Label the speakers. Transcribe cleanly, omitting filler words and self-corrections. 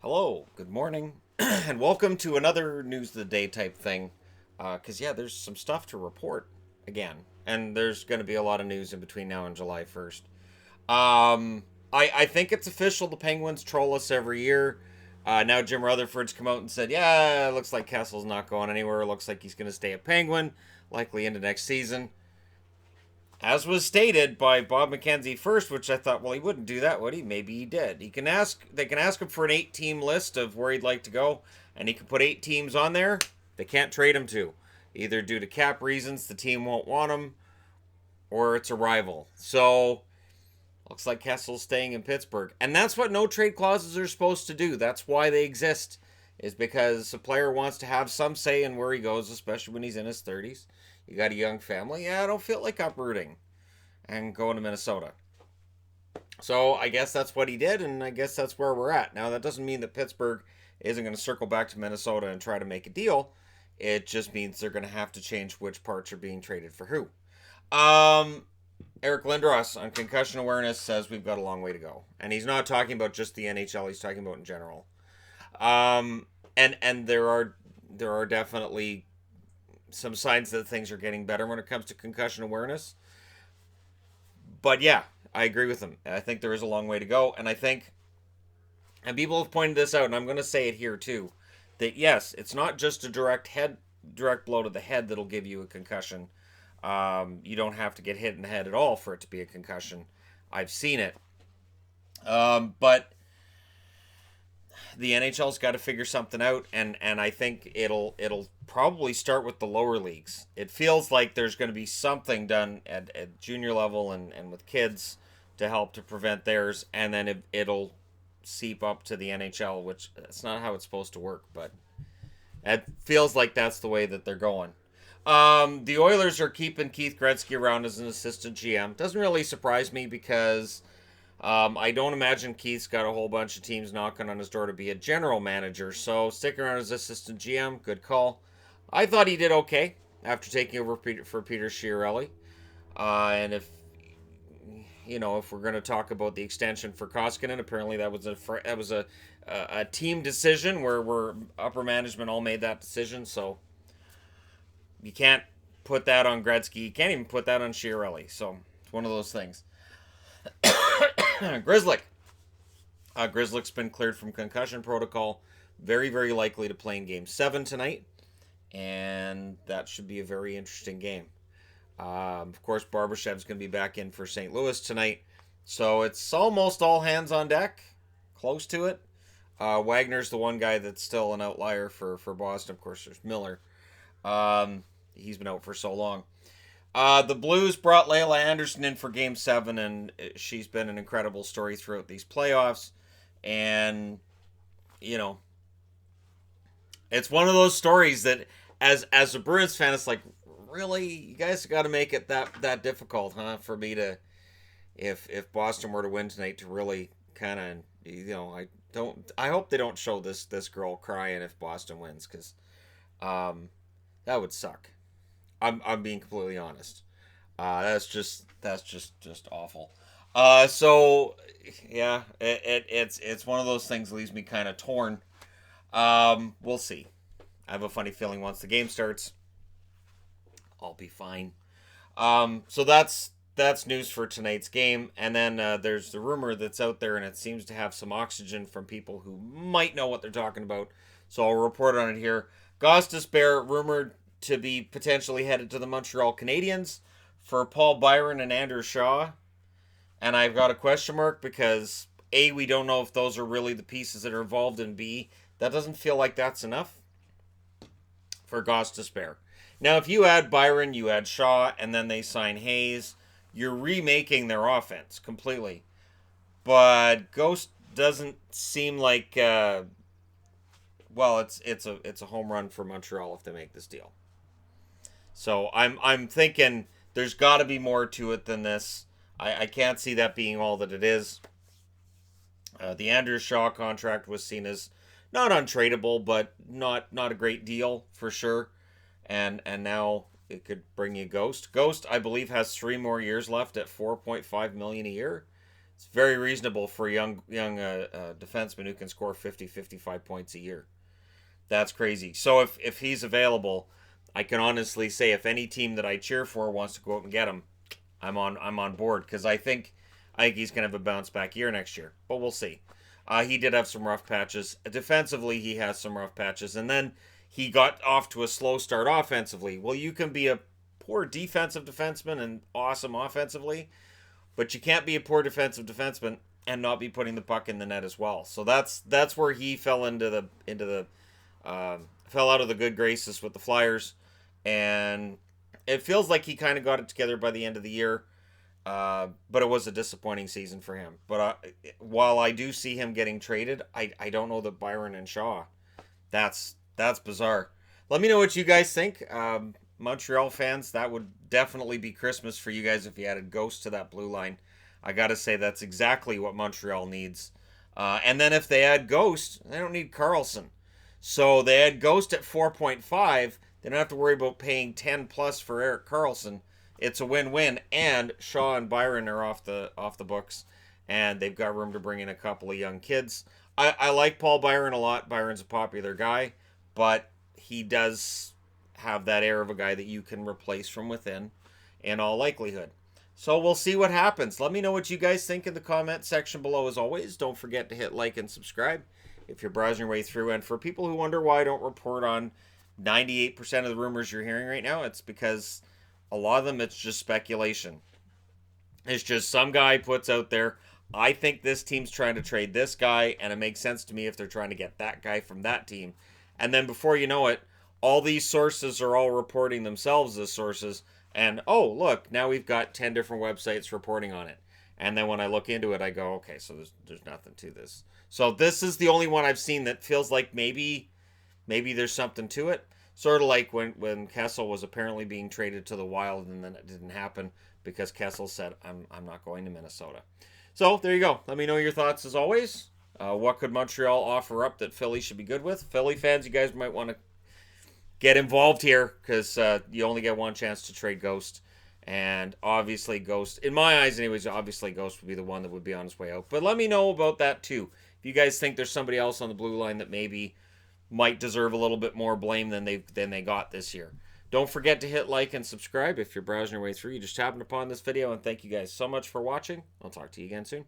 Speaker 1: Hello, good morning, and welcome to another news of the day type thing. There's some stuff to report again, and there's going to be a lot of news in between now and July 1st. I think it's official. The Penguins troll us every year. Now Jim Rutherford's come out and said, yeah, it looks like Kessel's not going anywhere. It looks like he's going to stay a Penguin, likely into next season. As was stated by Bob McKenzie first, which I thought, well, he wouldn't do that, would he? Maybe he did. They can ask him for an 8-team list of where he'd like to go, and he can put 8 teams on there. They can't trade him to, either due to cap reasons, the team won't want him, or it's a rival. So looks like Kessel's staying in Pittsburgh, and that's what no trade clauses are supposed to do. That's why they exist, is because a player wants to have some say in where he goes, especially when he's in his 30s. You got a young family. Yeah, I don't feel like uprooting and going to Minnesota. So I guess that's what he did, and I guess that's where we're at. Now, that doesn't mean that Pittsburgh isn't going to circle back to Minnesota and try to make a deal. It just means they're going to have to change which parts are being traded for who. Eric Lindros on concussion awareness says we've got a long way to go. And he's not talking about just the NHL, he's talking about in general. And there are definitely some signs that things are getting better when it comes to concussion awareness. But yeah, I agree with him. I think there is a long way to go. And I think, and people have pointed this out, and I'm going to say it here too, that yes, it's not just a direct blow to the head that'll give you a concussion. You don't have to get hit in the head at all for it to be a concussion. I've seen it. But the NHL's got to figure something out, and I think it'll probably start with the lower leagues. It feels like there's going to be something done at junior level and with kids to help to prevent theirs, and then it'll seep up to the NHL, which that's not how it's supposed to work, but it feels like that's the way that they're going. The Oilers are keeping Keith Gretzky around as an assistant GM. Doesn't really surprise me because I don't imagine Keith's got a whole bunch of teams knocking on his door to be a general manager. So sticking around as assistant GM, good call. I thought he did okay after taking over for Peter Chiarelli. And if we're going to talk about the extension for Koskinen, apparently that was a team decision where upper management all made that decision. So you can't put that on Gretzky. You can't even put that on Chiarelli. So it's one of those things. Grizzlick. Grizzlick's been cleared from concussion protocol. Very, very likely to play in Game 7 tonight. And that should be a very interesting game. Of course, Barbashev's going to be back in for St. Louis tonight. So it's almost all hands on deck. Close to it. Wagner's the one guy that's still an outlier for Boston. Of course, there's Miller. He's been out for so long. The Blues brought Layla Anderson in for Game 7, and she's been an incredible story throughout these playoffs. And, it's one of those stories that, as a Bruins fan, it's like, really? You guys got to make it that difficult, huh? For me to, if Boston were to win tonight, to really kind of, I hope they don't show this girl crying if Boston wins, because that would suck. I'm being completely honest. That's just awful. So yeah, it's one of those things that leaves me kind of torn. We'll see. I have a funny feeling once the game starts, I'll be fine. So that's news for tonight's game, and then there's the rumor that's out there, and it seems to have some oxygen from people who might know what they're talking about. So I'll report on it here. Gostisbehere rumored to be potentially headed to the Montreal Canadiens for Paul Byron and Andrew Shaw. And I've got a question mark because A, we don't know if those are really the pieces that are involved, and B, that doesn't feel like that's enough for Gostisbehere. Now, if you add Byron, you add Shaw, and then they sign Hayes, you're remaking their offense completely. But Ghost doesn't seem like it's a home run for Montreal if they make this deal. So I'm thinking there's got to be more to it than this. I can't see that being all that it is. The Andrew Shaw contract was seen as not untradeable, but not a great deal for sure. And now it could bring you Ghost. Ghost, I believe, has 3 more years left at $4.5 million a year. It's very reasonable for a young defenseman who can score 50, 55 points a year. That's crazy. So if he's available, I can honestly say if any team that I cheer for wants to go out and get him, I'm on board because I think he's gonna have a bounce back year next year. But we'll see. He did have some rough patches defensively. He has some rough patches, and then he got off to a slow start offensively. Well, you can be a poor defensive defenseman and awesome offensively, but you can't be a poor defensive defenseman and not be putting the puck in the net as well. So that's where he fell fell out of the good graces with the Flyers, and it feels like he kind of got it together by the end of the year. But it was a disappointing season for him. But while I do see him getting traded, I don't know that Byron and Shaw. That's bizarre. Let me know what you guys think. Montreal fans, that would definitely be Christmas for you guys if you added Ghost to that blue line. I gotta say that's exactly what Montreal needs. And then if they add Ghost, they don't need Carlson. So they add Ghost at 4.5. They don't have to worry about paying 10 plus for Erik Karlsson. It's a win-win, and Shaw and Byron are off the books, and they've got room to bring in a couple of young kids. I like Paul Byron a lot. Byron's a popular guy, but he does have that air of a guy that you can replace from within in all likelihood. So we'll see what happens. Let me know what you guys think in the comment section below. As always, don't forget to hit like and subscribe if you're browsing your way through. And for people who wonder why I don't report on 98% of the rumors you're hearing right now, it's because a lot of them, it's just speculation. It's just some guy puts out there, I think this team's trying to trade this guy, and it makes sense to me if they're trying to get that guy from that team. And then before you know it, all these sources are all reporting themselves as sources. And, oh, look, now we've got 10 different websites reporting on it. And then when I look into it, I go, okay, so there's nothing to this. So this is the only one I've seen that feels like maybe there's something to it. Sort of like when Kessel was apparently being traded to the Wild, and then it didn't happen because Kessel said, I'm not going to Minnesota. So there you go. Let me know your thoughts as always. What could Montreal offer up that Philly should be good with? Philly fans, you guys might want to get involved here because you only get one chance to trade Ghost. And obviously Ghost, in my eyes anyways, obviously Ghost would be the one that would be on his way out. But let me know about that too. If you guys think there's somebody else on the blue line that maybe might deserve a little bit more blame than they got this year. Don't forget to hit like and subscribe if you're browsing your way through. You just happened upon this video, and thank you guys so much for watching. I'll talk to you again soon.